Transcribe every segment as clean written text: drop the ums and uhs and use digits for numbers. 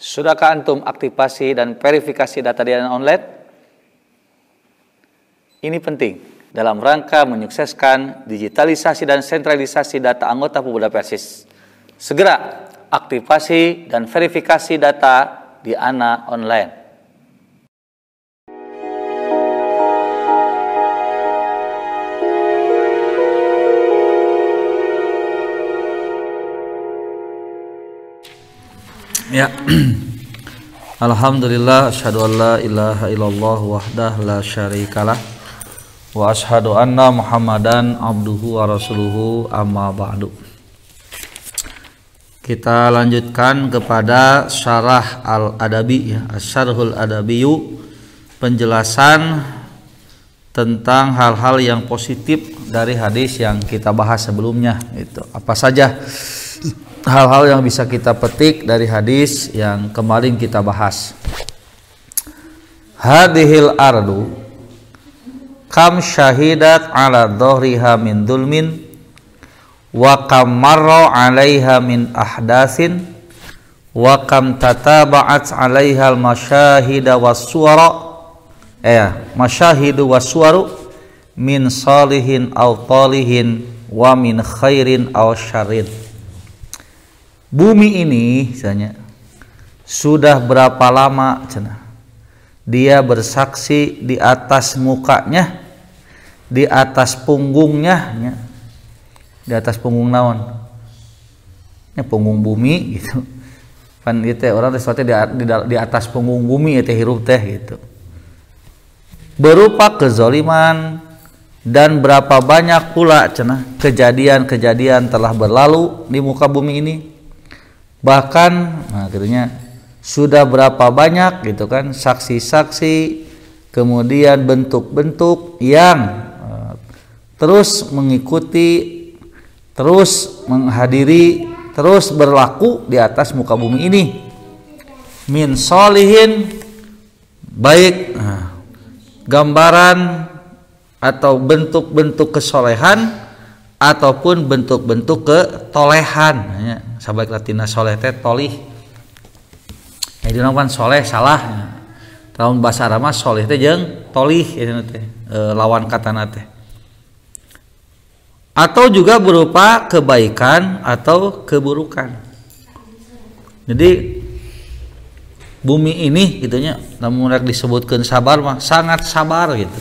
Sudahkah antum aktivasi dan verifikasi data di online? Ini penting dalam rangka menyukseskan digitalisasi dan sentralisasi data anggota Pemuda Persis. Segera aktivasi dan verifikasi data di ANA online. Ya. Alhamdulillah, asyhadu an la ilaha illallah wahdah la syarikalah wa asyhadu anna Muhammadan abduhu wa rasuluhu, amma ba'du. Kita lanjutkan kepada syarah al-adabi, ya, Asy-Syarhul Adabiyyu, penjelasan tentang hal-hal yang positif dari hadis yang kita bahas sebelumnya. Itu apa saja hal-hal yang bisa kita petik dari hadis yang kemarin kita bahas. Hadhil ardu kam syahidat ala dhahriha min dulmin wa kam marra 'alaiha min ahdatsin wa kam tataba'at 'alaiha al masyahida was-suwara masyahidu was-suwaru min salihin aw talihin wa min khairin aw syarrin. Bumi ini misalnya sudah berapa lama dia bersaksi di atas mukanya, di atas punggungnya, di atas punggung naon, punggung bumi gitu. Kan itu orang sesuatu di atas punggung bumi itu hirup teh gitu. Berupa kezaliman dan berapa banyak pula kejadian-kejadian telah berlalu di muka bumi ini. Bahkan akhirnya sudah berapa banyak gitu kan saksi-saksi, kemudian bentuk-bentuk yang terus mengikuti, terus menghadiri, terus berlaku di atas muka bumi ini. Min solihin, baik gambaran atau bentuk-bentuk kesolehan ataupun bentuk-bentuk ketolehan, ya. Sahabat latina soleh teh tolih. Jadi naon soleh salah. Tahun bahasa Arab soleh teh jeung tolih teh lawan katana teh. Atau juga berupa kebaikan atau keburukan. Jadi bumi ini gitunya namun disebutkeun sabar mah sangat sabar gitu.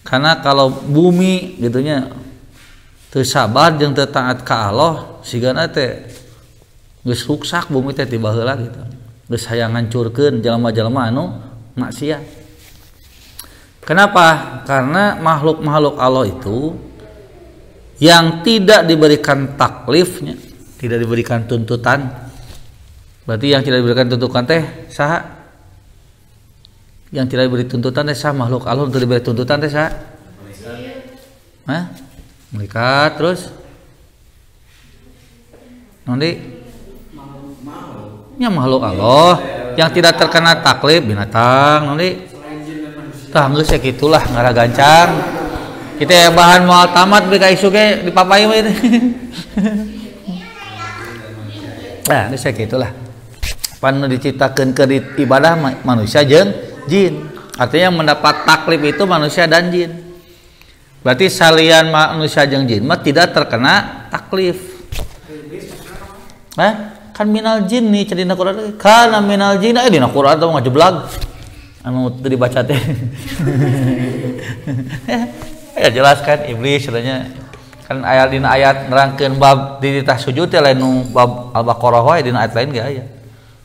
Karena kalau bumi gitunya teu sabar jeung teu taat ka Allah, sigana teh geus ruksak bumi teh tiba heula gitu. Geus hayang ngancurkeun jalma-jalma anu maksiat. Kenapa? Karena makhluk-makhluk Allah itu yang tidak diberikan taklifnya, tidak diberikan tuntutan. Berarti yang tidak diberikan tuntutan teh saha? Yang tidak diberi tuntutan teh saha? Makhluk Allah untuk diberi tuntutan teh saha? Hah? Malaikat. Terus nanti nya makhluk Allah yang tidak terkena taklif, binatang nanti tah geus sakitulah ngara gancang kita bahan moal tamat bika isu ge dipapai we nah geus sakitulah pan diciptakeun ke ibadah manusia jeung jin, artinya mendapat taklif itu manusia dan jin. Berarti salian manusia jeung jin mah tidak terkena taklif. Kan minal jin nih cerita Quran, kana minal jin dina Quran teh ngajeblag anu teu dibaca teh. Ya jelaskan iblis katanya kan ayat nerangkeun bab di titah sujud teh lain nu bab Al-Baqarah wae dina ayat lain ge aya.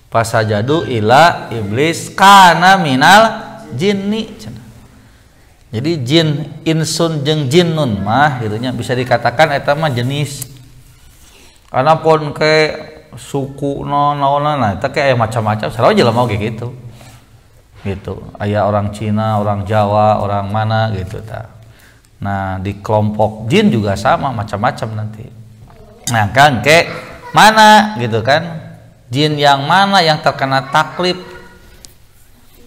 Fasajadu ila iblis kana minal jinni. Jadi jin insun jeung jinnun mah gitunya bisa dikatakan eta mah jenis. Anapun ke suku naon-naon eta ke aya macam-macam, sarua jelema oge gitu. Gitu. Aya orang Cina, orang Jawa, orang mana gitu ta. Nah, di kelompok jin juga sama macam-macam nanti. Nah, kan ke mana gitu kan? Jin yang mana yang terkena taklif?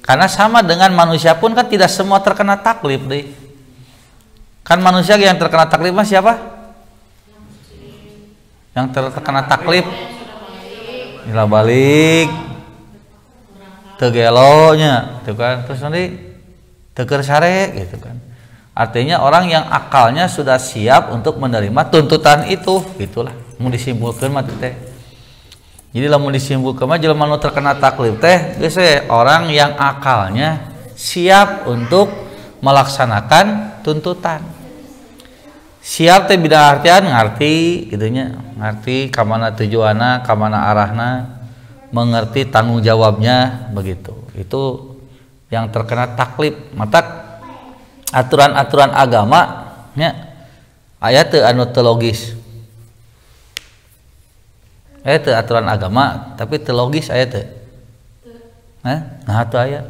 Karena sama dengan manusia pun kan tidak semua terkena taklif deh. Kan manusia yang terkena taklif mah siapa? Yang terkena taklif Bila balik teu gelonya gitu kan, terus nanti teu sare gitu kan. Artinya orang yang akalnya sudah siap untuk menerima tuntutan itu, gitulah. Mau disimpulkeun mah teh. Jadi lamun disimpulkeun mah jelema nu terkena taklif teh geus orang yang akalnya siap untuk melaksanakan tuntutan. Siap teh bida artian ngarti gitunya, ngarti ka mana tujuanna, ka mana arahna, mengerti tanggung jawabnya begitu. Itu yang terkena taklif. Mata aturan-aturan agama nya aya teu anu teu logis. Aya teu aturan agama tapi teu logis aya teu? Nah teu aya.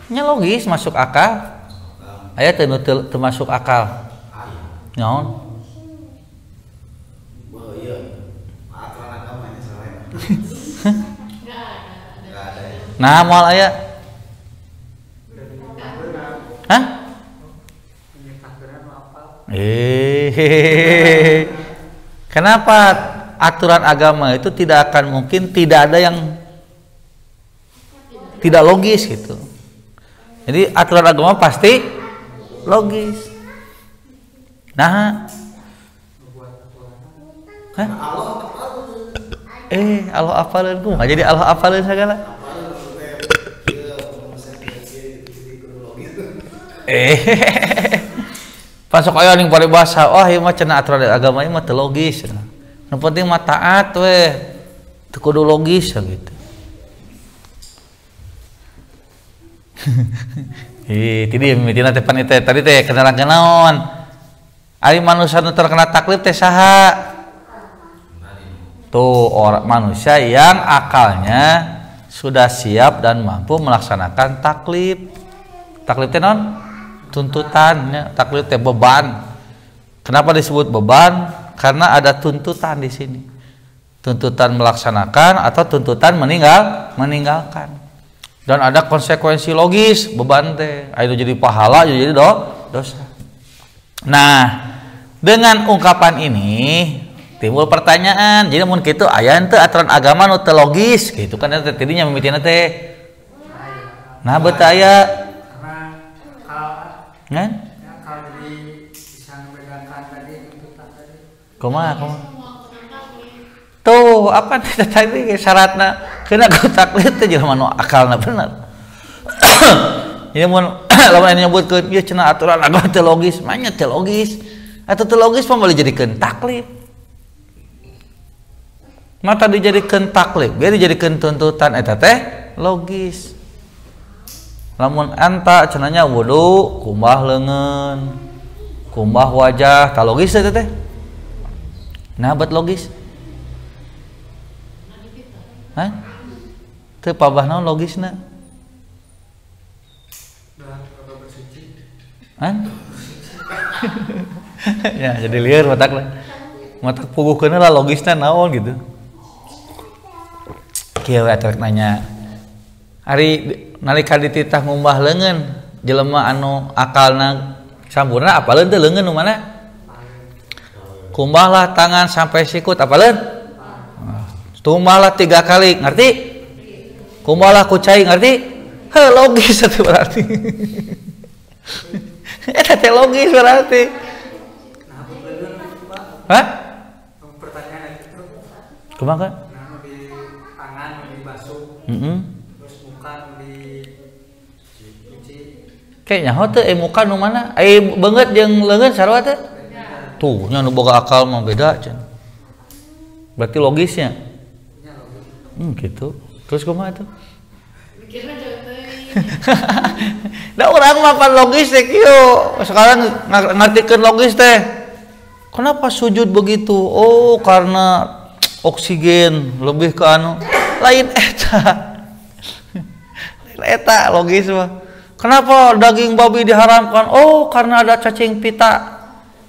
Nya logis masuk akal. Aya teu nu teu masuk akal. Naon? Nah, moal aya. Hah? Kenapa aturan agama itu tidak akan mungkin tidak ada yang tidak logis gitu. Jadi aturan agama pasti logis. Nah, hah? Allah apaleun kumaha jadi Allah apaleun sagala. Pasok aya ning paribasa, wah ieu mah cenah aturan agama ieu mah teu logis. Nu penting mah taat we. Teu kudu logis gitu. Tidieu mimitina teh panitia tadi teh kenalan naon? Ari manusia nu terkena taklif teh saha? Tuh orang manusia yang akalnya sudah siap dan mampu melaksanakan taklif. Taklif teh naon? Tuntutannya. Taklif teh beban. Kenapa disebut beban? Karena ada tuntutan di sini. Tuntutan melaksanakan atau tuntutan meninggalkan. Dan ada konsekuensi logis beban teh. Ayo jadi pahala, jadi dosa. Nah, dengan ungkapan ini timbul pertanyaan. Jadi mun kitu aya teu aturan agama nu teu logis gitu kan eta tidinya mimitina teh. Nah, beuh teu aya. Kan? Kalau bisa membedakan tadi tuntutan tadi. Kumaha? Tuh, apa tadi syaratna kena ku taklif teh jelema nu akalna bener. Jadi mun lamun nyebutkeun ieu cenah aturan agama teu logis, mah nya teu logis. Atuh teu logis mah boleh dijadikeun taklif. Mata dijadikeun taklif, biar dijadikeun tuntutan eta teh logis. Lamun anta cenanya wudu, kumbah leungeun, kumbah wajah, tah logis eta teh. Nah, bet logis. Hah? Teu pabah naon logisna? Hah? Ya, jadi lieur matakna. Matak puguhkeun lah logisna naon gitu. Kieu eta nanya. Ari nalika dititah ngumbah leungeun, jelema anu akalna sampurna apaleun teh leungeun nu mana? Kumbahlah tangan sampai sikut apaleun? Tumbahlah 3 kali, ngerti? Kumbahlah kucai, ngerti? Heuh, logis atuh berarti. Eta teh logis berarti. Hah? Pertanyaan itu. Kumaha kan? Nah, di tangan di basuh. Terus muka di cuci. Kayaknya teu muka nu mana? Beungeut jeung leungeun sarua teh? Tuh, nya nu boga akal mah beda cenah. Berarti logisnya. Gitu. Terus kumaha tuh? Mikirna jauh teuing. Da urang mah pan logis teh kieu. Sekarang ngartikeun logis teh. Kenapa sujud begitu? Oh, karena oksigen lebih ke anu. Lain eta. Lain eta logis mah. Kenapa daging babi diharamkan? Oh, karena ada cacing pita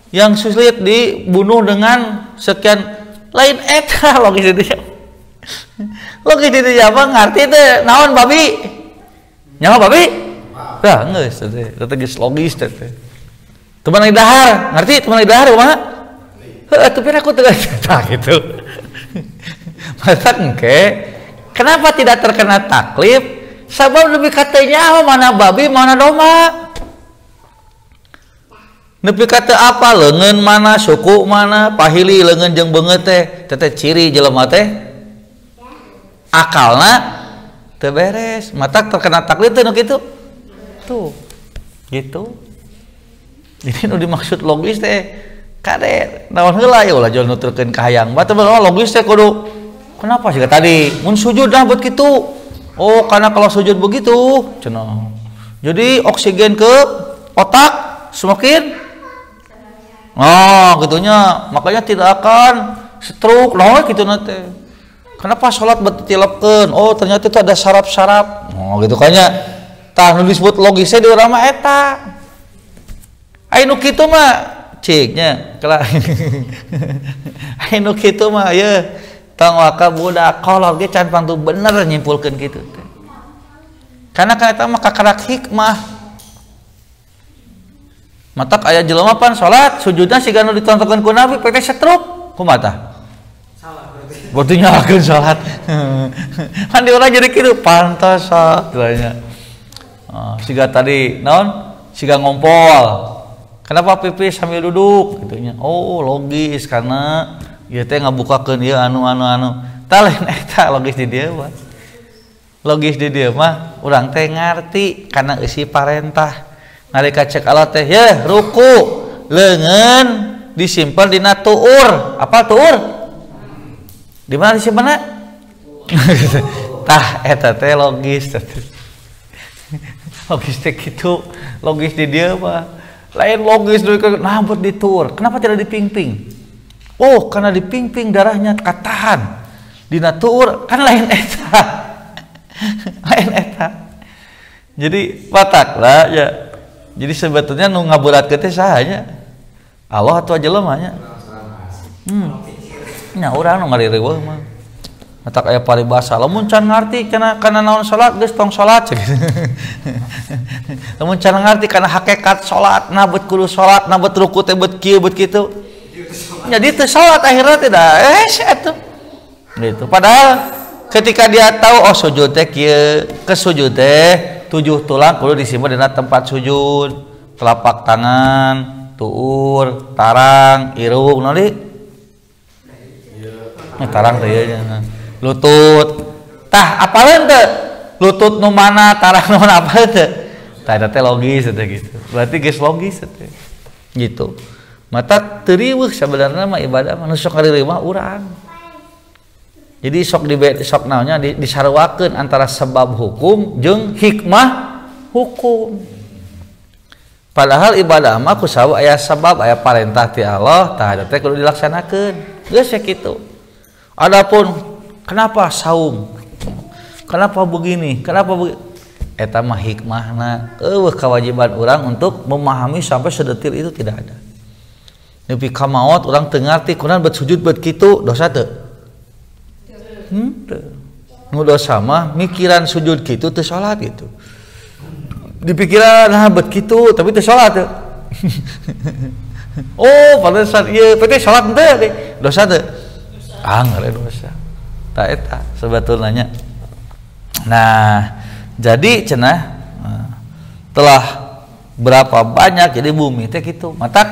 yang sulit dibunuh dengan sekian. Lain eta logis itu. Logis itu apa? Ngarti teh naon babi? Nyawa babi? Dah geus teh. Eta geus logis teh. Teman dahar, ngerti? Teman dahar kumaha? Heuh, tapi aku teu tah gitu. Engke. Kenapa tidak terkena taklif? Sabab lebih katanya mana babi mana domba. Nepi kata apa leungeun mana suku mana pahili leungeun jeung beungeut teh ciri jelema teh akalna teu beres matak terkena taklid teh nu kitu tuh gitu. Jadi nu dimaksud logis teh kade naon heula ya ulah jual nuturkeun ka hayang batu logis teh kudu kenapa sih tadi mun sujud dah buat kitu oh karena kalau sujud begitu cenah jadi oksigen ke otak semakin gitunya makanya tidak akan stroke loh gitu nanti. Kenapa sholat betilepkeun? Oh ternyata itu ada saraf-saraf. Gitu kayaknya. Tah nu disebut logisnya di urang mah eta. Anu kitu mah ciknya kelah. Anu kitu mah ya tong waka budak kolot ge can pantu bener nyimpulkeun kitu teh. Karena eta mah kakarak hikmah. Matak aya jelema pan salat sujudna siga nu ditontonkeun ku Nabi pete setruk kumaha tah? Salah berarti. Berarti nyalakeun salat. Kan di urang jadi kitu pantas tanya. Siga tadi naon? Siga ngompol. Kenapa pipis sambil duduk gitunya? Oh, logis karena ieu teh ngabukakeun ieu anu. Tah lain eta logis di dieu mah. Logis di dieu mah urang teh ngarti karena isi parentah. Nalika cek Allah teh ya ruku leungeun disimpan dina tuur apa tuur di mana disimpanna tah eta teh logis logis teh kitu logis di dieu mah lain logis nah buat di tuur kenapa tidak dipingping oh karena dipingping darahnya katahan dina tuur kan lain eta lain eta jadi pataklah ya. Jadi sebetulnya nu ngaburatkeun teh sahanya? Allah atuh jelema nya. Nya urang nu ngarireueuh mah. Matak aya paribasa lamun can ngarti kana naon salat geus tong salat. Lamun can ngarti kana hakikat salat, na beut kudu salat, na beut ruku teh beut kieu beut kitu. Jadi teu salat akhirna teh da atuh. Gitu. Padahal ketika dia tahu oh sujud teh kieu, ke sujud teh 7 tulang kudu disimpan dina tempat sujud, telapak tangan, tuur, tarang, irung, naon deui? Tarang teh ieu lutut. Tah apaleun teh? Lutut nu mana, tarang nu mana apaleun teh? Tah eta teh logis teh gitu. Berarti geus logis teh. Gitu. Mata teu riweuh sabenerna mah ibadah mah nu sok ngariweuh mah urang. Jadi sok naonnya disarwakeun antara sebab hukum jeung hikmah hukum. Padahal ibadah mah kusaha aya sabab aya parentah ti Allah tah eta teh kudu dilaksanakeun. Geus ya kitu. Adapun kenapa saum? Kenapa begini? Kenapa begitu? Eta mah hikmahna eueuh kewajiban urang untuk memahami sampai sedetil itu tidak ada. Nepi ka maot urang teu ngarti kunaon beut sujud beut kitu dosa teu? Nu dosa mah mikiran sujud gitu teu salat gitu. Dipikiran nah bet kitu tapi teu salat teu. Oh, pantesan ieu pete salat teu dosa teu. Ngare dosa. Tah eta sebetulnya. Nah, jadi cenah telah berapa banyak jadi bumi teh kitu. Matak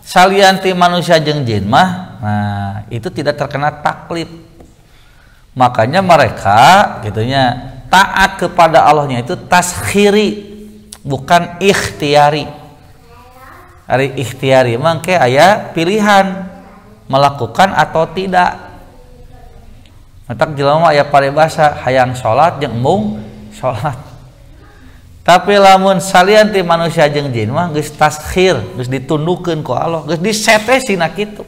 salian ti manusia jeung jin mah nah itu tidak terkena taklid. Makanya mereka gitunya taat kepada Allahnya itu taskhiri bukan ikhtiari. Ari ikhtiari mangke aya pilihan melakukan atau tidak. Matak jelema aya paribasa hayang salat jeung embung salat. Tapi lamun salian ti manusia jeung jin mah geus taskhir, geus ditundukkeun ku Allah, geus disete sina kitu.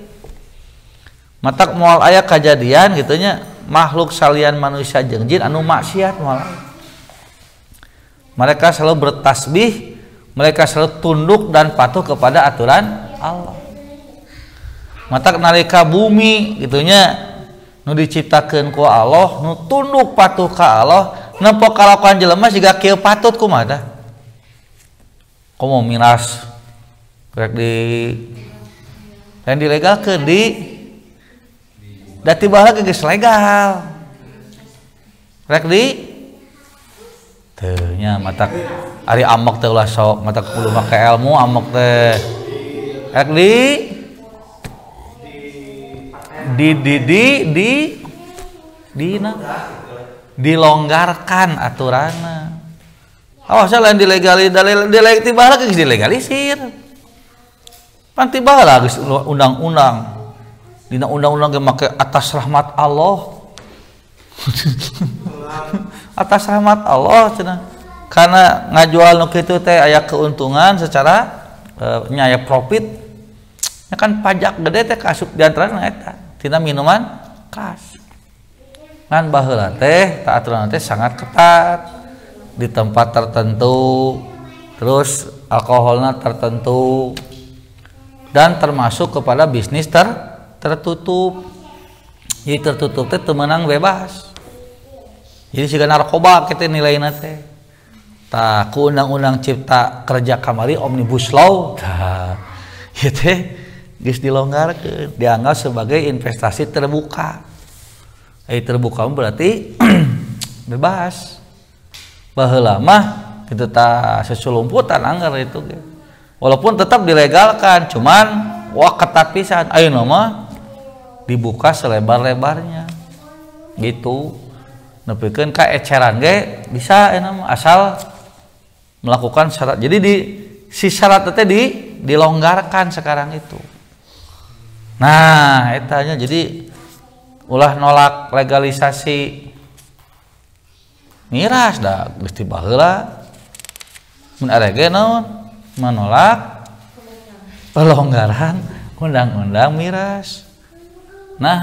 Matak moal aya kajadian gitunya makhluk salian manusia jeung jin anu maksiat malah. Mereka selalu bertasbih, mereka selalu tunduk dan patuh kepada aturan Allah. Matak nalika bumi gitunya nu diciptakeun ku Allah, nu tunduk patuh ka Allah, nempo kalakuan jelema siga kieu patut kumaha tah? Komo miras rek di yang dilegalkeun di da tiba lagi geus legal rek di teu nya mata ari amok teh ulah sok mata kudu make ilmu amok teh rek dilonggarkan aturanna. Awas lain dilegalisir geus dilegalisir. Pan tiba lah geus undang-undang. Dina undang-undang ge make atas rahmat Allah. Atas rahmat Allah cenah. Karena ngajual nu kitu teh aya keuntungan secara nya aya profit. Ya kan pajak gede teh kasuk diantarana eta tina minuman keras. Ngan baheula teh aturan teh sangat ketat di tempat tertentu, terus alkoholnya tertentu, dan termasuk kepada bisnis tertutup. Jadi tertutup teh teu meunang bebas. Jadi siga narkoba kitu nilaina teh. Tah ku undang-undang cipta kerja kamari omnibus law, tah ieu teh geus dilonggarkeun, dianggap sebagai investasi terbuka. Terbuka berarti bebas. Baheula mah kitu tah sesulumputan anggar itu. Walaupun tetap dilegalkan, cuman wah ketat pisan. Ayeuna mah dibuka selebar-lebarnya. Gitu. Nepikeun ka eceran ge bisa euna mah asal melakukan syarat. Jadi si syarat teh dilonggarkan sekarang itu. Nah, etanya jadi ulah nolak legalisasi miras dah geus baheula. Mun are ge naon menolak pelonggaran undang-undang miras. Nah,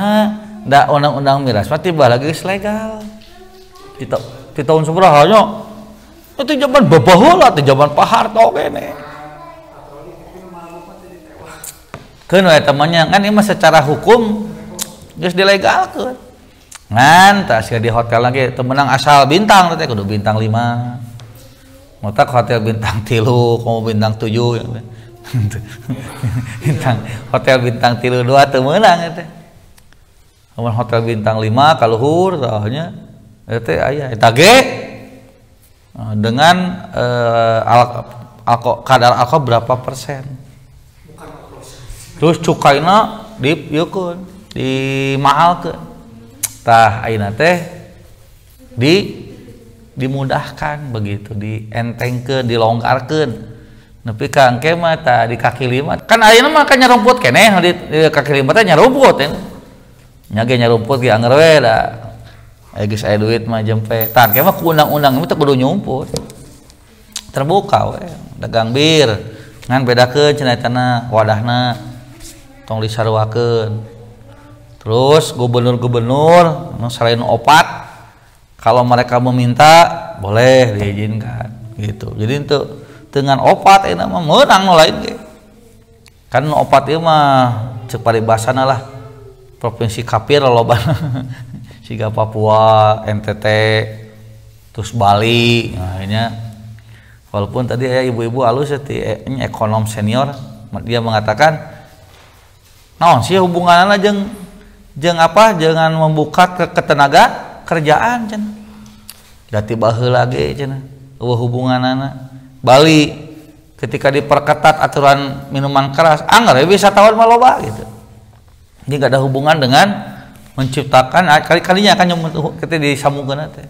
da undang-undang miras mah tiba lagi geus legal. Di tahun sabaraha nya? Itu zaman babaheula teh zaman Pak Harto kene. Keun we temannya kan ieu mah secara hukum geus dilegalkeun. Ngan tah sia di hotel lagi teu meunang asal bintang teh kudu bintang 5. Motak hotel bintang 3, komo bintang 7 bintang hotel bintang 3 2 teu meunang teh. Mun hotel bintang 5 kaluhur tah nya teh aya eta ge dengan kadar alkohol berapa persen. Terus cukaina dipieukkeun, dimahalkeun. Tah ayeuna teh dimudahkan begitu, dientengkeun, dilonggarkeun. Nepi ka engke mah tah di kaki 5. Kan ayeuna mah kan nyarumput keneh di kaki 5 teh nyarumput ya. Nya ge nyarumput ge anger we da. Geus aya duit mah jempe. Tah engke mah ku undang-undang teh kudu nyumput. Terbuka we, dagang bir. Ngan bedakeun cenah etana wadahna. Tong disarwakeun. Terus gubernur-gubernur selain opat kalau mereka meminta boleh diizinkan gitu. Jadi untuk dengan opat ini mah meunang nu lain ge. Kan opat ieu mah ceuk paribasana lah provinsi kafir lolobana. Siga Papua, NTT, terus Bali. Nah, ini walaupun tadi ya ibu-ibu halus ini ekonom senior dia mengatakan naon sih hubunganna jeung apa jangan membuka ketenaga kerjaan cenah. Da tiba heula ge cenah eueuh hubunganana. Bali ketika diperketat aturan minuman keras anggar bisa wisatawan mah loba gitu. Jadi enggak ada hubungan dengan menciptakan kali-kalinya akan ketika disambungkeun teh.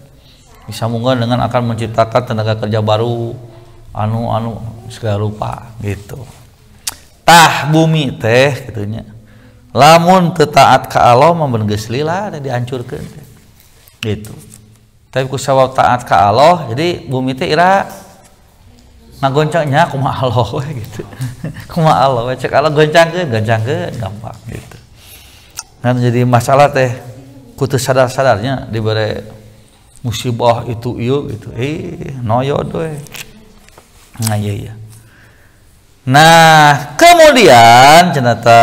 Disambungkeun dengan akan menciptakan tenaga kerja baru anu segala rupa gitu. Tah bumi teh gitunya. Lamun teu taat ka Allah mah beun geus lila da dihancurkeun teh. Gitu. Tapi ku sabab taat ka Allah jadi bumi teh ira ngagoncangnya kumaha Allah we gitu. Kumaha Allah we cek Allah goncangkeun gampang gitu. Nah jadi masalah teh kudu sadar-sadarnya dibere musibah itu ieu gitu. Noyod we. Nah iya. Nah, kemudian cenata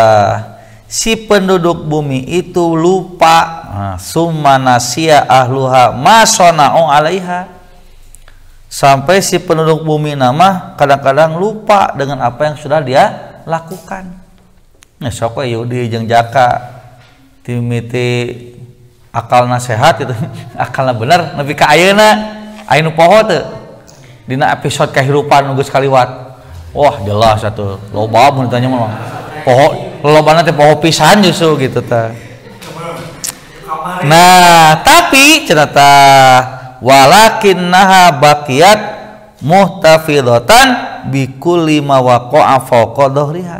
si penduduk bumi itu lupa summa nasiya ahluha ma sana'u 'alaiha. Sampai si penduduk bumi nama kadang-kadang lupa dengan apa yang sudah dia lakukan. Nah, sok we Yudi jeung Jaka timiti akalna sehat gitu akalna bener nepi ka ayeuna aya nu poho teu dina episode kehidupan nu geus kaliwat wah jelas atuh loba mun ditanya mah poho lobana teh poho pisan justru gitu tah. Nah tapi cenata walakinnaha baqiyat muhtafidatan bikulli ma waqa'a fawqa dhahriha.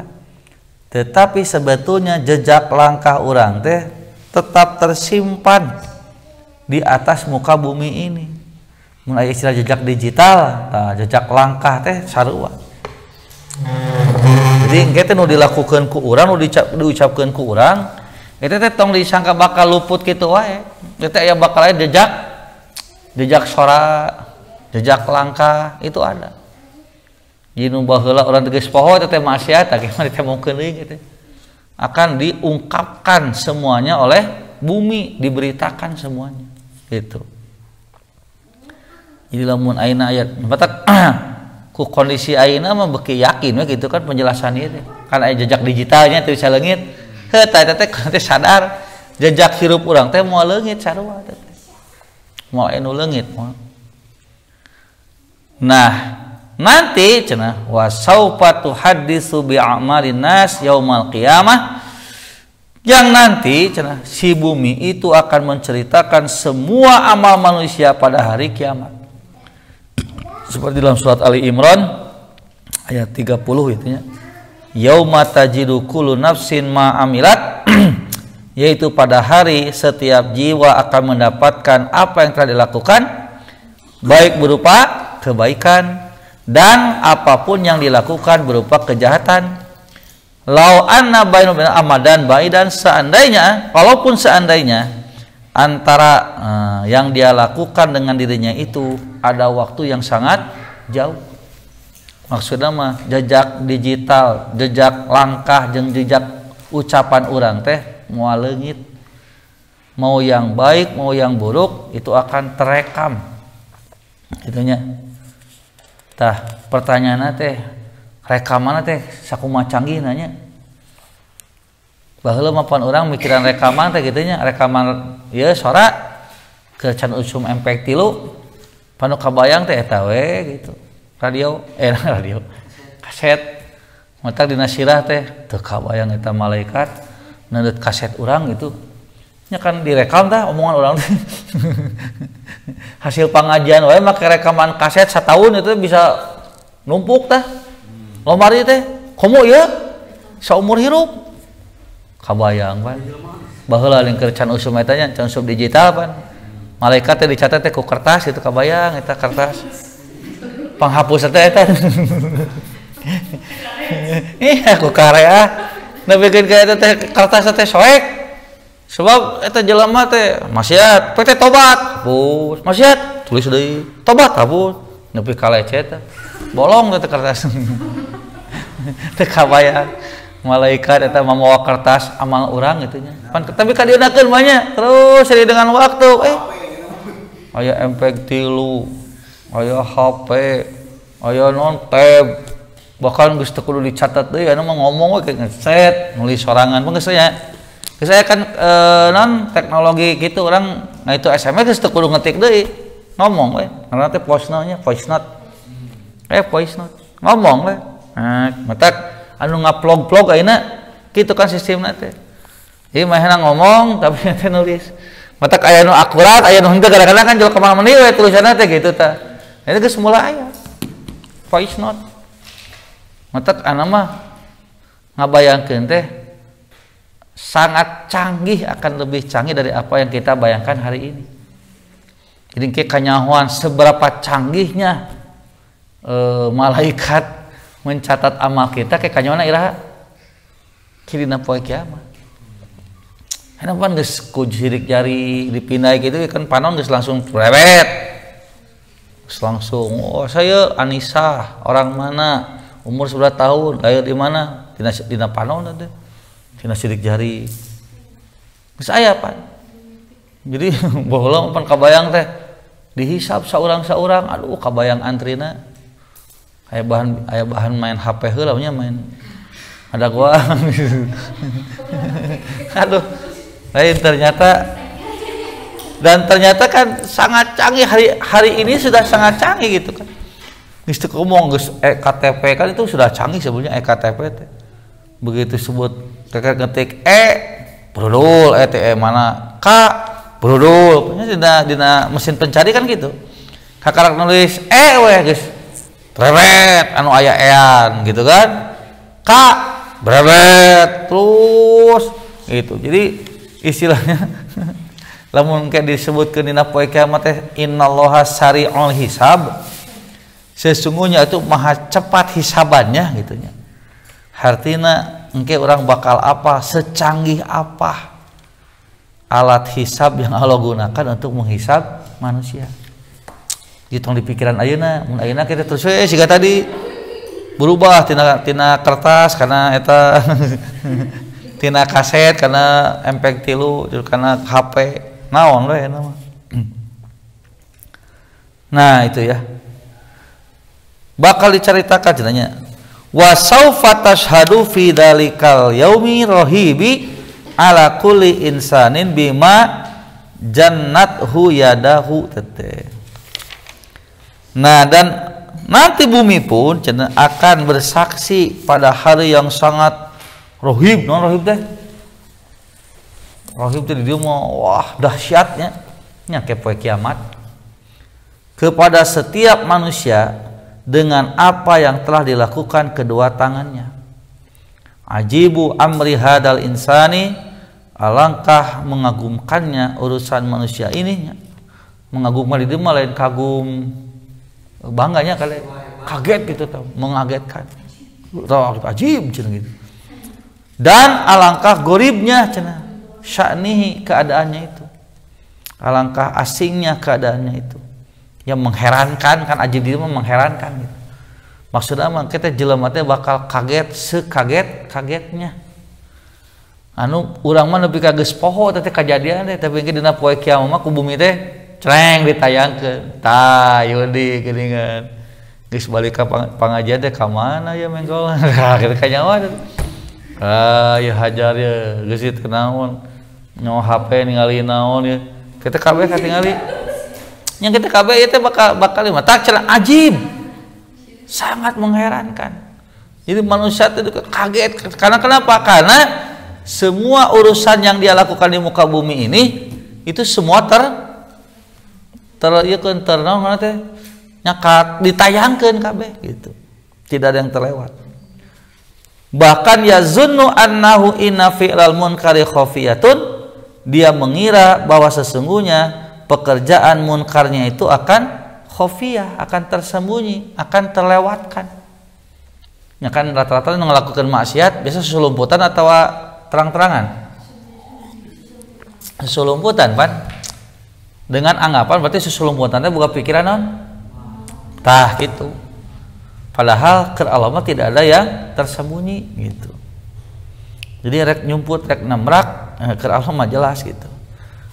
Tetapi sebetulnya jejak langkah urang teh tetap tersimpan di atas muka bumi ini. Mun aya istilah jejak digital, nah, jejak langkah teh sarua. Jadi engke teh nu dilakukeun ku urang, nu diucapkeun ku urang, eta teh tong disangka bakal luput kitu wae. Eta aya bakal aya jejak sora, jejak langkah itu ada. Jadi nu baheula urang geus poho teh maksiat, tah mah ditemukeun deui gitu. Akan diungkapkan semuanya oleh bumi, diberitakan semuanya gitu. Jadi lamun ayeuna ayat batak ku kondisi ayeuna mah beuki yakin we gitu kan penjelasan ieu teh. Kan aya jejak digitalnya teu bisa leungit. Heuh tah eta teh sadar jejak hirup urang teh moal leungit sarua teh. Moal anu leungit moal. Nah, nanti cenah wasaufa tuhaddisu bi a'malin nas yaumal qiyamah yang nanti cenah si bumi itu akan menceritakan semua amal manusia pada hari kiamat. Seperti dalam surat Ali Imran ayat 30 itu nya. Yauma tajidu kullu nafsin ma amilat yaitu pada hari setiap jiwa akan mendapatkan apa yang telah dilakukan baik berupa kebaikan dan apapun yang dilakukan berupa kejahatan. Lau anna bainu baina amadan baidan seandainya walaupun seandainya antara yang dia lakukan dengan dirinya itu ada waktu yang sangat jauh. Maksudnya mah jejak digital, jejak langkah jeung jejak ucapan urang teh moal leungit. Mau yang baik, mau yang buruk itu akan terekam. Gitunya. Tah pertanyaanna teh rekaman teh sakumaha canggih nanya. Baheula mah pan urang mikiran rekaman teh kitu nya, rekaman ieu sora ke can usum MP3 panu kabayang teh eta we gitu. Radio kaset matak dina sirah teh teu kabayang eta malaikat neudeut kaset urang gitu. Nya kan direkam tah omongan urang teh. Hasil pengajian wae make rekaman kaset setahun itu bisa numpuk tah. Lomari teh komo ieu saumur hirup. Kabayang pan. Baheula lingkeur can usum eta nya can usum digital pan. Malaikat teh dicatat teh ku kertas itu kabayang eta kertas. Panghapus eta. Iya ku karea. Nepikeun ka eta teh kertas teh soek. Sebab eta jelema teh maksiat, PT tobat, hapus. Maksiat, tulis deui. Tobat, hapus. Nepi ka lecet teh. Bolong teh kertas. Teu kabayang. Malaikat eta mamawa kertas amal urang gitu nya. Pan tapi kadienakeun mah nya terus seri dengan waktu. Aya MP3, aya HP, aya non tab. Bahkan geus teu kudu dicatat deui, anu mah ngomong we ngeset, nulis sorangan mah geus nya. Saya kan non teknologi gitu orang nah itu SMS geus teu kudu ngetik deui ngomong we karena teh voice note voice note ngomong we nah matak anu ngaplog-plog ayeuna kitu kan sistemna teh ieu mah ngomong tapi teh nulis matak aya nu akurat aya nu henteu kadang-kadang kan jelek kemana we tulisanna teh gitu tah eta geus mulai aya voice note matak anu mah ngabayangkeun teh sangat canggih, akan lebih canggih dari apa yang kita bayangkan hari ini. Jadi kekanyahoan seberapa canggihnya malaikat mencatat amal kita kekanyahoan iraha kirina poe kiamat. Enak pan geus ku sirik jari dipindai gitu kan panon geus langsung prewet. Geus langsung oh saya Anissa, orang mana, umur seberapa tahun, lahir di mana, dina panon teh. Tina sidik jari geus aya pan. Jadi baheula pan kabayang teh dihisab saurang-saurang aduh kabayang antrina aya bahan main HP heula nya main ada gua aduh lain ternyata. Dan ternyata kan sangat canggih, hari ini sudah sangat canggih gitu kan. Geus teu ngomong geus KTP kan itu sudah canggih sebelumnya KTP teh. Begitu sebut kakek ngetik brudul mana K brudul, punya dina mesin pencari kan gitu. Kakak nulis we geus brevet anu aya ean gitu kan. K brevet terus gitu. Jadi istilahnya lamun kayak disebutkeun dina poe kiamat teh innallaha sari'ul hisab, sesungguhnya itu maha cepat hisabannya gitunya. Artinya engke orang bakal apa, secanggih apa alat hisab yang Allah gunakan untuk menghisab manusia. Gitu di pikiran ayeuna, mun ayeuna kita terus siga tadi berubah tina kertas karena eta tina kaset karena MP3 karena HP. Naon we nama. Nah itu ya. Bakal diceritakan cenanya. Wa saufa tashhadu fi dzalikal yaumi rahibi ala kulli insanin bima jannathu yadahu tete. Nah dan nanti bumi pun cenah akan bersaksi pada hari yang sangat rohib. Non rohib teh? Rohib tadi dia mau wah dahsyatnya nyake poe kiamat kepada setiap manusia dengan apa yang telah dilakukan kedua tangannya. Ajibu amri hadal insani, alangkah mengagumkannya urusan manusia ini. Mengagumkan di dia lain kagum bangganya kali kaget gitu tahu, mengagetkan. Ajib cenah gitu. Dan alangkah goribnya cenah sya'nihi keadaannya itu, alangkah asingnya keadaannya itu, yang mengherankan kan. Ajib dia mengherankan gitu. Maksudnya mah kita jelema teh bakal kaget sekaget-kagetnya. Anu urang mah nepi ka geus poho teh kajadian teh, tapi engke dina poe kiamat mah ku bumi teh creng ditayangkeun. Tah yudi geuningan geus balik ka pangajian teh ka mana ya menggol. Kita ka nyawa teh. Ya hajar ya geus teu naon. Nyawa HP ningali naon ya. Kita kabeh katingali. Yang kita kabeh ieu teh bakal lima tak cenah ajib. Sangat mengherankan. Jadi manusia itu kaget karena kenapa? Karena semua urusan yang dia lakukan di muka bumi ini itu semua nyakat ditayangkeun kabeh gitu. Tidak ada yang terlewat. Bahkan yazunnu annahu inna fi'lal munkari khafiyatun, dia mengira bahwa sesungguhnya pekerjaan munkarnya itu akan khafiyah, akan tersembunyi, akan terlewatkan. Ya kan rata-rata melakukan maksiat biasa seselumputan atau terang-terangan. Seselumputan kan dengan anggapan berarti seselumputannya bukan pikiran non. Tah gitu. Padahal ke Allah tidak ada yang tersembunyi gitu. Jadi rek nyumput rek namrak ke Allah mah jelas gitu.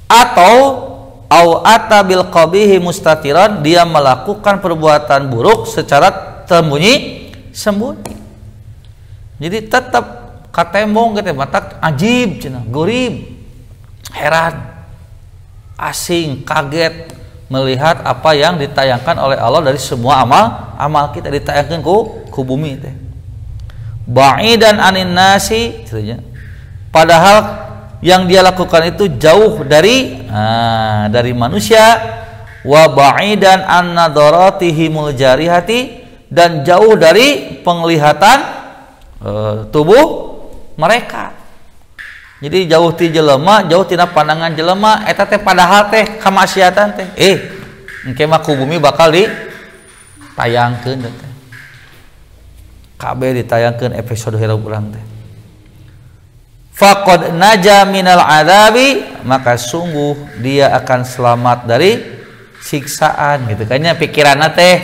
Atau au atabil qabihi mustatiran, dia melakukan perbuatan buruk secara sembunyi. Jadi tetap katembong kita matak ajib cenah, gorib, heran, asing, kaget melihat apa yang ditayangkan oleh Allah dari semua amal kita ditayangkan ku bumi teh. Ba'idan anin nasi, padahal yang dia lakukan itu jauh dari manusia. Wa ba'idan an nadaratihi jarihati, dan jauh dari penglihatan tubuh mereka. Jadi jauh ti jelema, jauh tina pandangan jelema, eta teh padahal teh kamaksiatan teh. Engke mah ku bumi bakal ditayangkeun teh. Kabeh ditayangkeun episode hirup urang teh. Faqad naja minal adabi, maka sungguh dia akan selamat dari siksaan gitu kayaknya pikiranna teh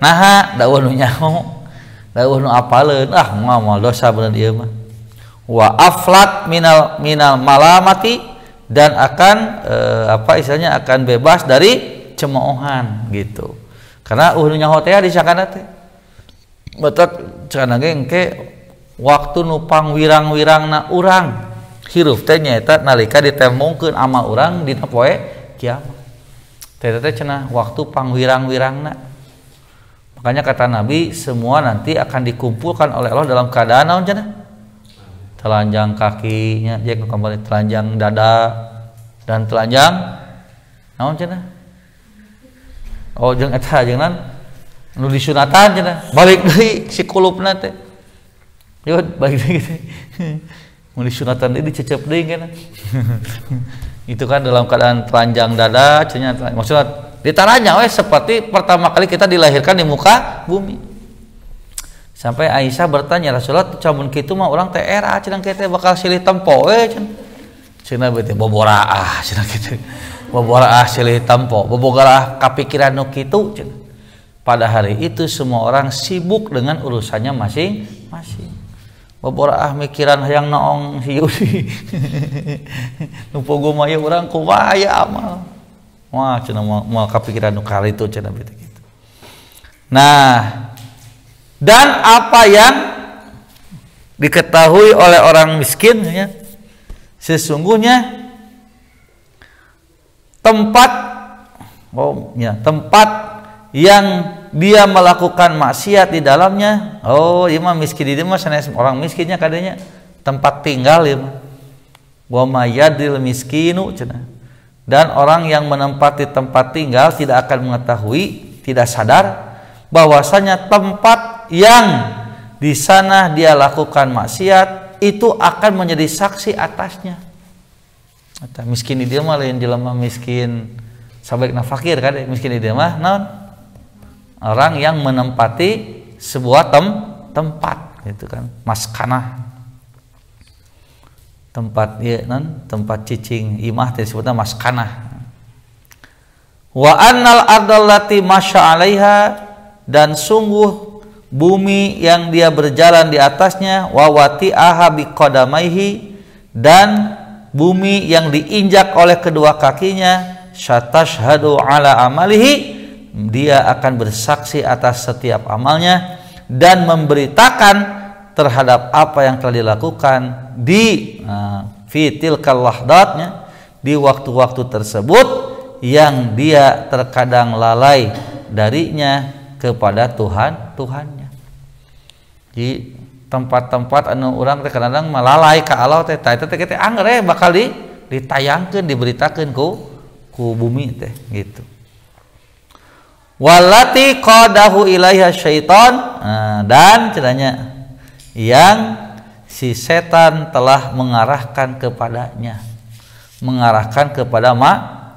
naha daun nu nyaho daun nu apaleun ngamal dosa bener ieu mah. Wa aflat minal malamati, dan akan istilahnya akan bebas dari cemoohan gitu. Karena nu nyaho teh disakana teh betot cenah ge engke waktu nu pangwirang-wirangna urang Hirup teh nyaeta nalika ditembongkeun amal urang dina poe kiamat. Teh cenah waktu pangwirang-wirangna. Makanya kata Nabi, semua nanti akan dikumpulkan oleh Allah dalam keadaan naon cenah? Telanjang kakinya, jeung kembali telanjang dada dan telanjang naon cenah? Oh jeung eta jeung naon? Nu disunatan cenah. Balik deui si kulupna teh. Yud balik deui teh. Mun disunatan deui dicecep deui kana. Itu kan dalam keadaan telanjang dada cenah, maksudnya ditaranjang seperti pertama kali kita dilahirkan di muka bumi. Sampai Aisyah bertanya, Rasulullah camun kitu mah urang teh era cenah kitu bakal silih tempo cenah. Cenah beuteung boboraah cenah kitu. Boboraah silih tempo, bobogalah kapikiran nu kitu cenah. Pada hari itu semua orang sibuk dengan urusannya masing-masing. Boboraah mikiran hayang naong hiu sih. Nu pogo mah urang kumaha amal. Wah, cenah mau kepikiran nu kali itu cenah beuteung gitu. Nah, dan apa yang diketahui oleh orang miskin ya, sesungguhnya tempat yang dia melakukan maksiat di dalamnya, ieu mah miskin di mah sanes orang miskinnya kadenya tempat tinggal ieu mah. Wa mayadil miskinu cenah. Dan orang yang menempati tempat tinggal tidak akan mengetahui, tidak sadar bahwasanya tempat yang di sana dia lakukan maksiat itu akan menjadi saksi atasnya. Miskin di dia mah lain jelema miskin sabaikna fakir kan, miskin di dia mah naon? Orang yang menempati sebuah tempat gitu kan, maskanah. Tempat tempat cicing imah disebutnya maskanah. Wa annal ardallati masya 'alaiha, dan sungguh bumi yang dia berjalan di atasnya, wa wati'aha biqadamaihi, dan bumi yang diinjak oleh kedua kakinya, syatashhadu ala amalihi, dia akan bersaksi atas setiap amalnya dan memberitakan terhadap apa yang telah dilakukan di fitil kalahdatnya, di waktu-waktu tersebut yang dia terkadang lalai darinya kepada Tuhannya. Di tempat-tempat anu urang teh kadang malalai ka Allah teh, eta teh angger bakal ditayangkeun, diberitakeun ku bumi teh gitu. Wallati qadahu ilaiha syaiton, dan cenanya yang si setan telah mengarahkan kepadanya, mengarahkan kepada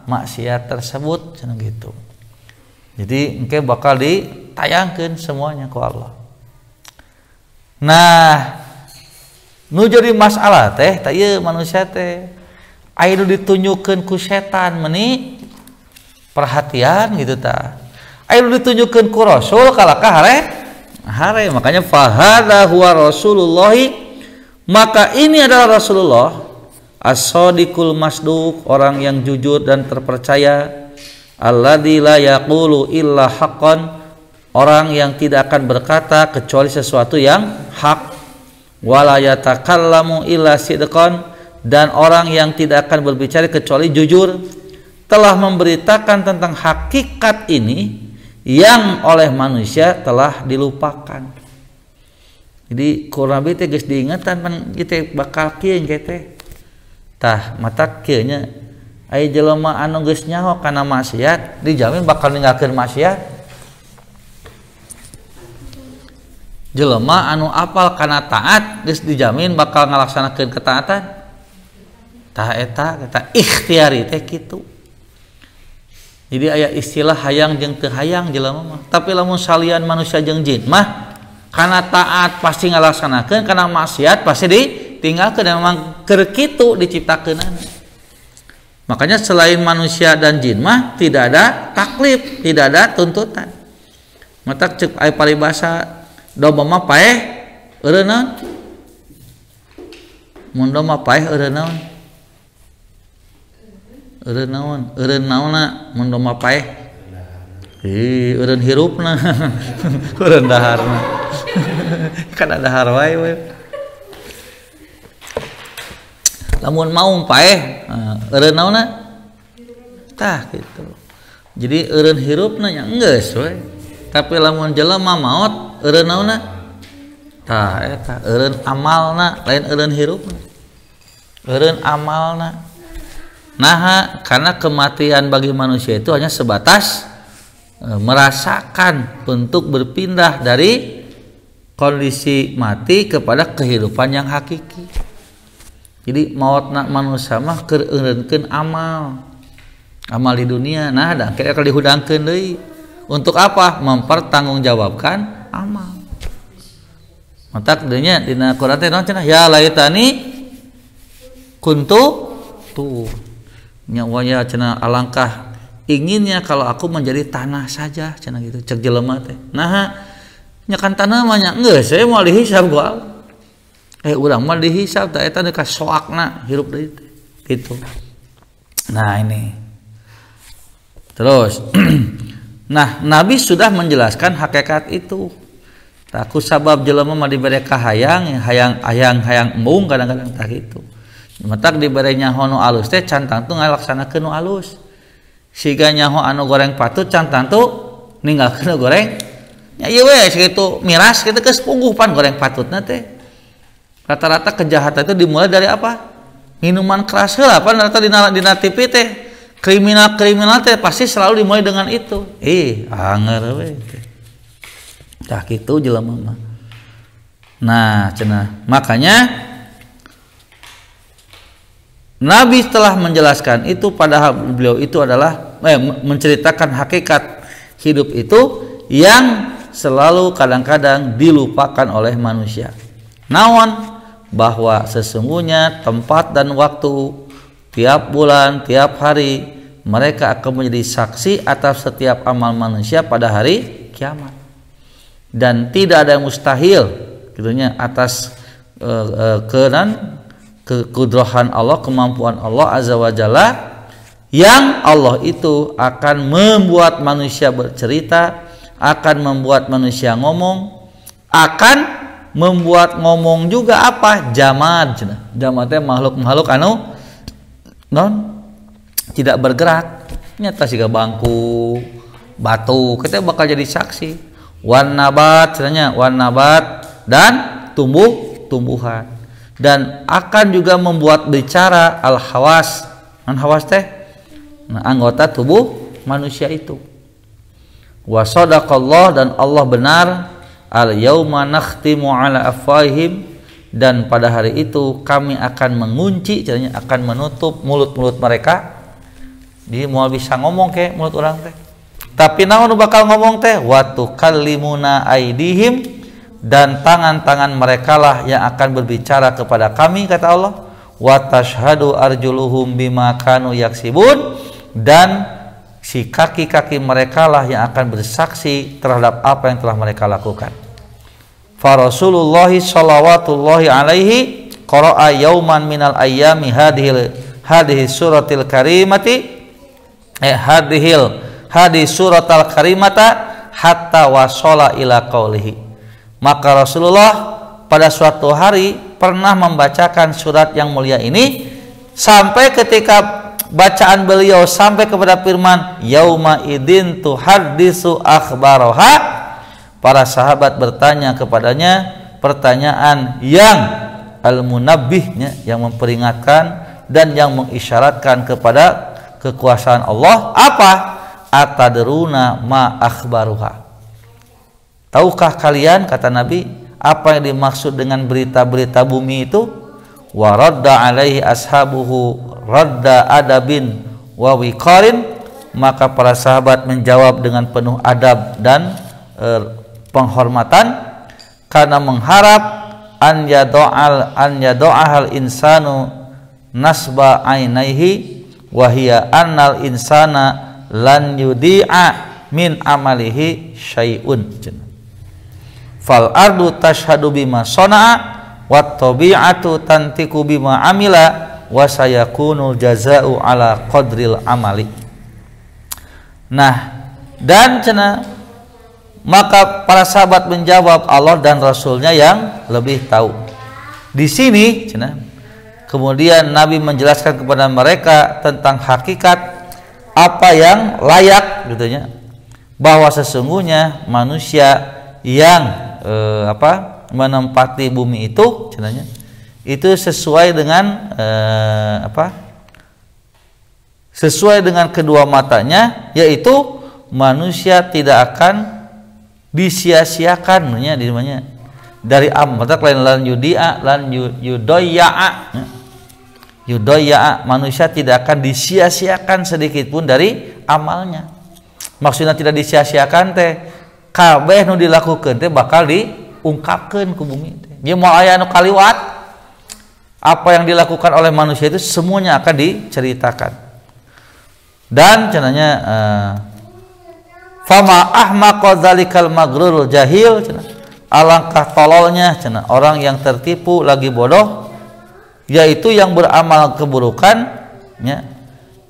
maksiat tersebut cenah gitu. Jadi engke bakal ditayangkeun semuanya ku Allah. Nah, nu jadi masalah teh tah ieu manusia teh aya nu ditunjukkeun ku setan meuni perhatian gitu tah. Aya nu ditunjukkeun ku Rasul kalaka hare, makanya fahadha huwa Rasulullah, maka ini adalah Rasulullah as-shadiqul masduq, orang yang jujur dan terpercaya, alladzi la yaqulu illa haqqan, orang yang tidak akan berkata kecuali sesuatu yang hak, wala yatakallamu illa sidqan, dan orang yang tidak akan berbicara kecuali jujur, telah memberitakan tentang hakikat ini yang oleh manusia telah dilupakan. Jadi kurang lebih teh geus diingetan pan kita bakal kieu teh. Tah mata kieu nya aya jelema anu geus nyaho kana maksiat dijamin bakal ninggalkeun maksiat. Jelema anu apal kana taat geus dijamin bakal ngalaksanakeun ketaatan. Tah eta kata ikhtiari teh kitu. Jadi aya istilah hayang jeung teu hayang jelema mah. Tapi lamun salian manusia jeung jin mah kana taat pasti ngalaksanakeun, kana maksiat pasti ditinggalkeun, memang keur kitu diciptakeunana. Makanya selain manusia dan jin mah tidak ada taklif, tidak ada tuntutan. Mata ceuk aya paribasa domba mah paeh eureun naon? Mun domba paeh eureun naon? Eureun naonna mun domba paeh? Eureun hirupna. Eureun daharna. Kan ada dahar wae. lamun maung paeh eureun naonna tah gitu. Jadi eureun hirupna nya geus we. Tapi lamun jelema maot eureun naonna tah eta eureun amalna lain eureun hirupna. Eureun amalna. Nah, karena kematian bagi manusia itu hanya sebatas merasakan bentuk berpindah dari kondisi mati kepada kehidupan yang hakiki. Jadi mautna manusia mah keur eureunkeun amal di dunia. Nah, da kira dihudangkeun deui. Untuk apa? Mempertanggungjawabkan amal. Matak deui nya dina Quran teh naon cenah? Ya laitani kuntu tuh. Nyawanya cenah alangkah inginnya kalau aku menjadi tanah saja cenah gitu cek jelema teh. Nah, nya kan tanah mah nya geus saya mau dihisab gua. Urang mah dihisab tah eta ka soakna hirup deui teh. Gitu. Nah, ini. Terus nah, Nabi sudah menjelaskan hakikat itu. Taku sabab jelema mah dibere kahayang embung kadang-kadang tah gitu. Matak dibere nyaho nu alus teh cantang tuh ngalaksanakeun nu alus. Siga nyaho anu goreng patut cantang tuh ninggalkeun nu goreng. Ya ieu we sakitu miras kitu geus punggupan goreng patutna teh. Rata-rata kejahatan itu dimulai dari apa? Minuman keras heula apa rata dina TV teh. Kriminal teh pasti selalu dimulai dengan itu. Anger we teh. Tah kitu jelema mah. Nah, cenah. Makanya Nabi telah menjelaskan itu, padahal beliau itu adalah menceritakan hakikat hidup itu yang selalu kadang-kadang dilupakan oleh manusia. Naon bahwa sesungguhnya tempat dan waktu tiap bulan, tiap hari mereka akan menjadi saksi atas setiap amal manusia pada hari kiamat. Dan tidak ada yang mustahil gitunya atas kekudrahan Allah, kemampuan Allah Azza wa Jalla, yang Allah itu akan membuat manusia bercerita, akan membuat manusia ngomong, akan membuat ngomong juga apa? Jamad. Jamad teh makhluk-makhluk anu tidak bergerak. Nyata siga bangku, batu, kita bakal jadi saksi. Wan nabat, dan tumbuhan. Dan akan juga membuat bicara al-hawas. Hawas teh anggota tubuh manusia itu. Wa sadaqallah, dan Allah benar, al-yauma nakhtimu ala afwahihim, dan pada hari itu kami akan mengunci, caranya akan menutup mulut-mulut mereka. Jadi mau bisa ngomong ke mulut orang teh. Tapi naon bakal ngomong teh? Wa tukallimuna aidihim, dan tangan-tangan mereka lah yang akan berbicara kepada kami, kata Allah. Wa tashhadu arjuluhum bima kanu yaksibun, dan si kaki-kaki mereka lah yang akan bersaksi terhadap apa yang telah mereka lakukan. Fa Rasulullah shallallatu alaihi qara'a yauman minal ayyami hadhihi suratil karimati hadhihi suratal karimata hatta wasala ila qaulihi. Maka Rasulullah pada suatu hari pernah membacakan surat yang mulia ini sampai ketika bacaan beliau sampai kepada firman yauma idin tuhaddisu akhbaroha, para sahabat bertanya kepadanya pertanyaan yang al-munabbihnya, yang memperingatkan dan yang mengisyaratkan kepada kekuasaan Allah. Apa? Atadruna ma akhbaruha. Tahukah kalian, kata Nabi, apa yang dimaksud dengan berita-berita bumi itu? Wa radda alaihi ashabuhu radda adabin wa wiqarin, maka para sahabat menjawab dengan penuh adab dan penghormatan, karena mengharap an yado'ahal insanu nasba ainaihi wa hiya annal insana lan yudi'a min amalihi syai'un. Fal ardu tashhadu bima sana'a wat tabi'atu tantiku bima amila wa sayakunu jazaa'u ala qadril amali. Nah, dan cenah maka para sahabat menjawab Allah dan Rasulnya yang lebih tahu. Di sini cenah Kemudian Nabi menjelaskan kepada mereka tentang hakikat apa yang layak gitunya, bahwa sesungguhnya manusia yang menempati bumi itu cenanya itu sesuai dengan sesuai dengan kedua matanya, yaitu manusia tidak akan disia-siakan dari amal lain yudia lan yudoya, manusia tidak akan disia-siakan sedikit pun dari amalnya. Maksudnya tidak disia-siakan teh kabeh nu dilakukeun teh bakal diungkapkeun ku bumi teh. Ieu moal aya nu kaliwat, apa yang dilakukan oleh manusia itu semuanya akan diceritakan. Dan cenanya fama ahmaqa dzalikal maghrurul jahil, alangkah tololnya cenah orang yang tertipu lagi bodoh, yaitu yang beramal keburukan ya,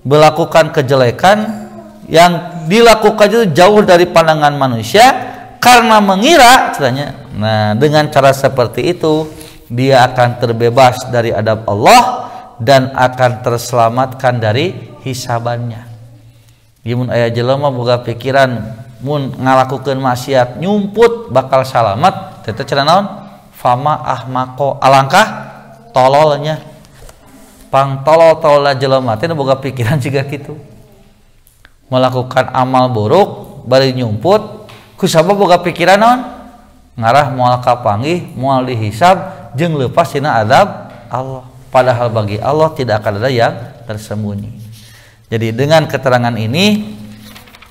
melakukan kejelekan yang dilakukan itu jauh dari pandangan manusia karena mengira cenanya. Nah, dengan cara seperti itu dia akan terbebas dari adab Allah dan akan terselamatkan dari hisabannya. Mun aya jelema boga pikiran mun ngalakukeun maksiat nyumput bakal salamat, teh cenah naon? Fama ahmaqo, alangkah tololnya. Pang tolol-tolol jelema teh boga pikiran jiga kitu. Melakukan amal buruk bari nyumput kusabab boga pikiran naon? Ngarah moal kapanggih, moal dihisab jeung leupas tina adab Allah. Padahal bagi Allah tidak akan ada yang tersembunyi. Jadi dengan keterangan ini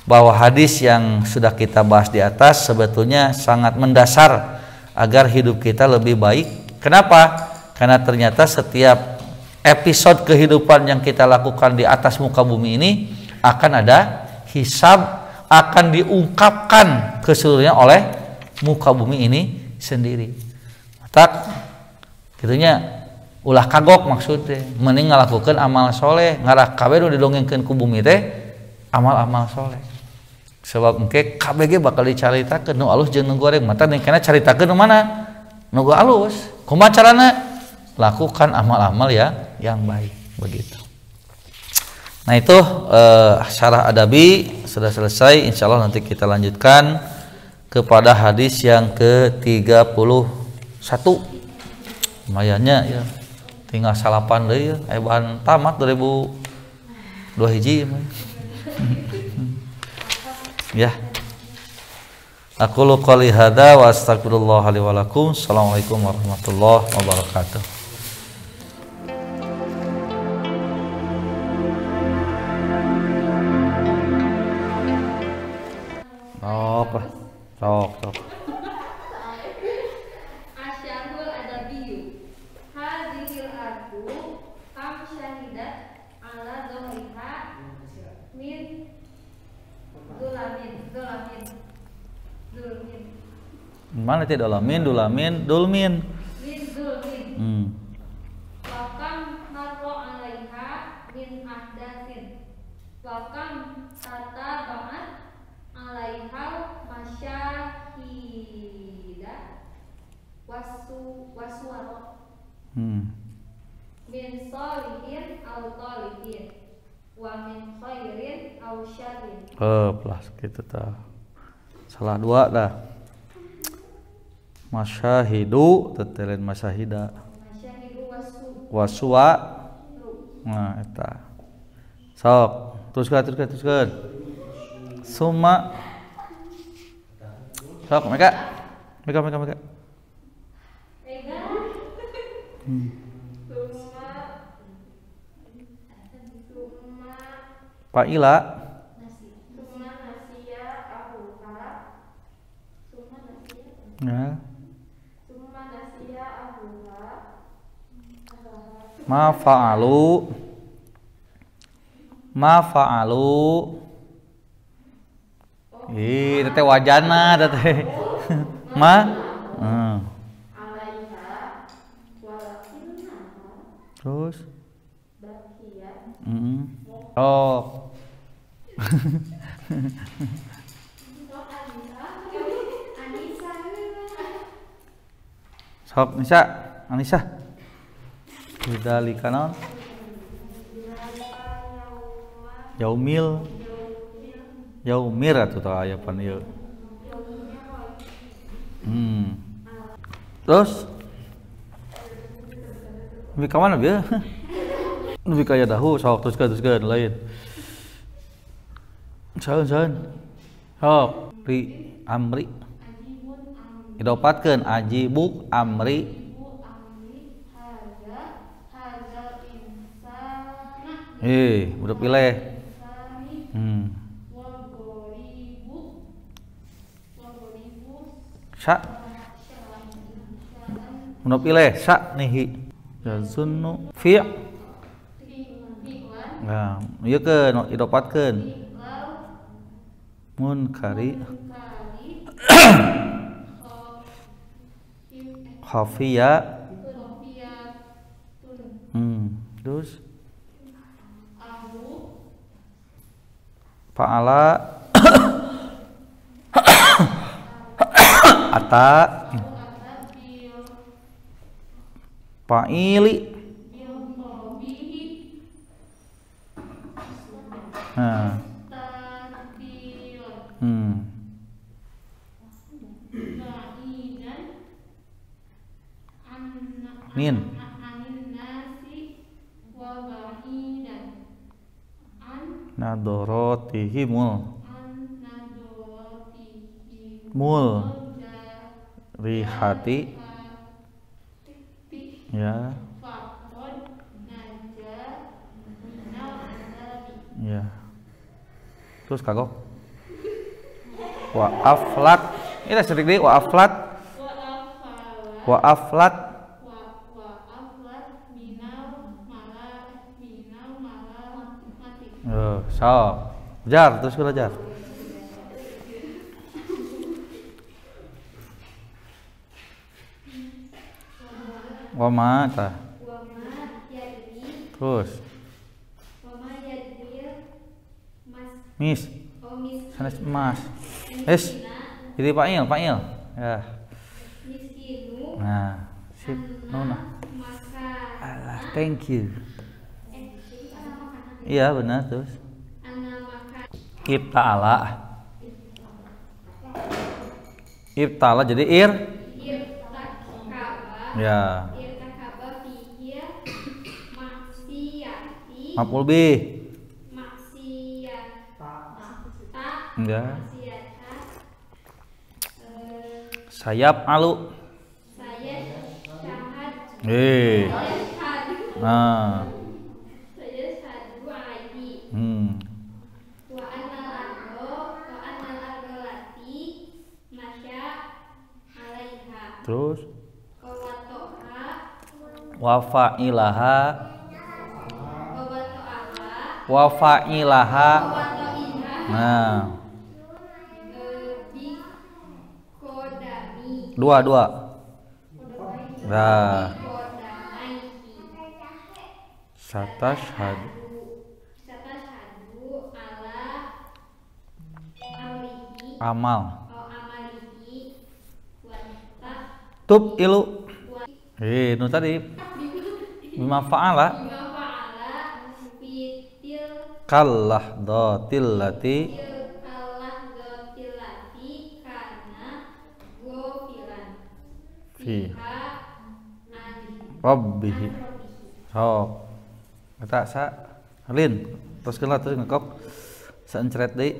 bahwa hadis yang sudah kita bahas di atas sebetulnya sangat mendasar agar hidup kita lebih baik. Kenapa? Karena ternyata setiap episode kehidupan yang kita lakukan di atas muka bumi ini akan ada hisab, akan diungkapkan keseluruhannya oleh muka bumi ini sendiri. Tak gitunya ulah kagok maksudnya mending ngalakukeun amal soleh, ngarah kabeh nu didongengkeun ku bumi teh amal-amal soleh. Sebab engke kabeh ge bakal dicaritakeun nu alus jeung nu goreng, mata ningkana caritakeun nu mana? Nu alus. Kumaha carana? Lakukan amal-amal ya yang baik begitu. Nah itu syarah adabi sudah selesai. Insyaallah nanti kita lanjutkan kepada hadis yang ke-31. Lumayannya ya. Tinggal salapan deui ya. Bahan tamat 2002 hiji ya. Aqulu qouli hadza wa astaghfirullah li wa lakum. Assalamualaikum warahmatullahi wabarakatuh. Sok. Asyarul adabiyyu hadhil ardu kam syahidat ala dhahriha min dulamin. Mana teh dulamin dulmin. Min dulmin. Wa kam marra alaiha min ahdatsin. Wa kam tataba'at alaiha masyahida wasuwara min solihin au tolihin wa min khairin au syarrin. Plus gitu tah. Salah dua dah. Masyahidu tetelen masyahida. Masyahidu Waswa. Nah eta. Sok, teruskeun. Summa sok Mega. Summa Paila Summa nasiya ahuha. ya. Summa nasiya ahuha. Ma fa'alu. Ih, teh wajana teh. Ma. Alaiha walakinnaha Terus. bakiyat. Oh. Sok Anissa. Bidzalika naon? Yaumir atuh tah aya pan ieu. Terus nepi ka mana bieu? Nepi ka dahu sok teruskeun lain. Saeun. Sok ri amri. Idopatkeun ajibuk amri. Udah pilih. Sa. Udah pilih sa nihi. Yazunnu fi'. Nah, ieu keun idopatkeun. Munkari. Khafiya. Terus fa'ala ata fa'ili min nadorotihimul rihati ya terus kagok wa aflat ini sedikit wa aflat so jar terus belajar wama ta terus mis sanes emas jadi fa'il ya nah sip nona alah thank you iya benar terus ibtala jadi ya maf'ul bih enggak sayap alu nah terus wa fa'ilaha nah dua nah satashhadu amal tub ilu nu tadi bima fa'ala kallah dotil lati fi rabbihi so kata sa Alin terus ngekop seencret deui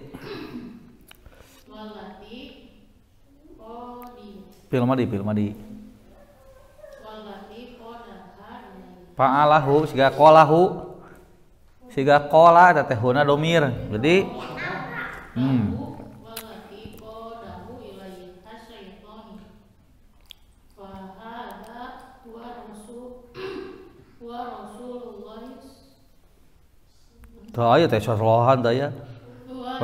Pil madi fa'alahu siga qola eta teh huna domir jadi tuh ayo teh solohan teh ya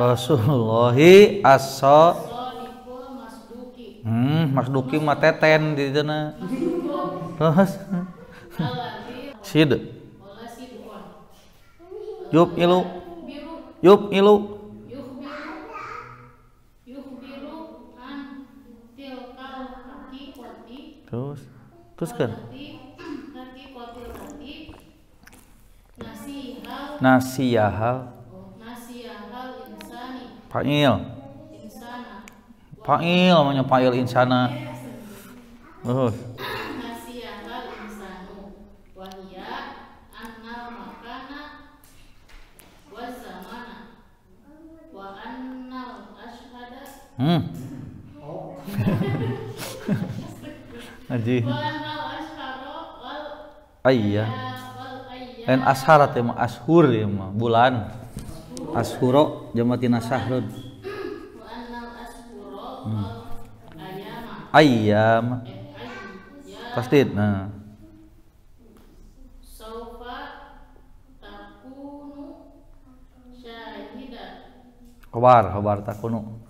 Rasulullahi masduki mah teten di sana terus sid yub ilu terus kan nasiyahal insani fa'il insana fa'il namanya fa'il insana nasiyahal insanu wa hiya annal makana wa zamana wa annal ashhada Haji wa annal ashhara wal ayya wal ayya lain asharat ya mah ashur ya mah bulan ashuro jamatina syahrun wa annal ashhura wal ayyama ayyam ayya tasdid nah saufa takunu syahidat khobar takunu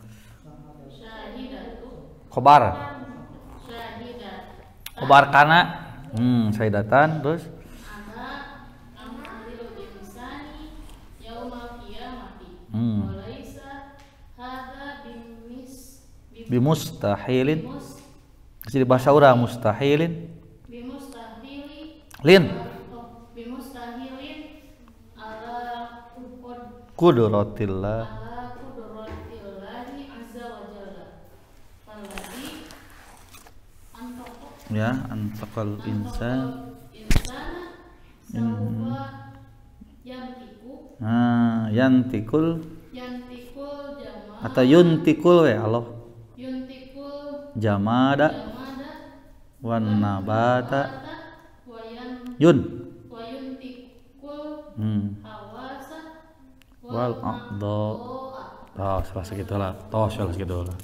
syahidatu khobar syahidat kana syahidatan terus ala amril insani yaumal qiyamati Hmm. walaisa hadza bimustahilin bimus jadi bahasa urang mustahilin bimustahili lin bimustahilin ala qudratillah ala qudratillahi azza wa jalla alladzi antaqa ya antaqal insan insana sawfa yantiku yantikul jamaah atau yuntikul we Allah yuntikul jamada jamada wan nabata wayan yun wayuntikul hawasa wal aqda salah segitulah salah segitulah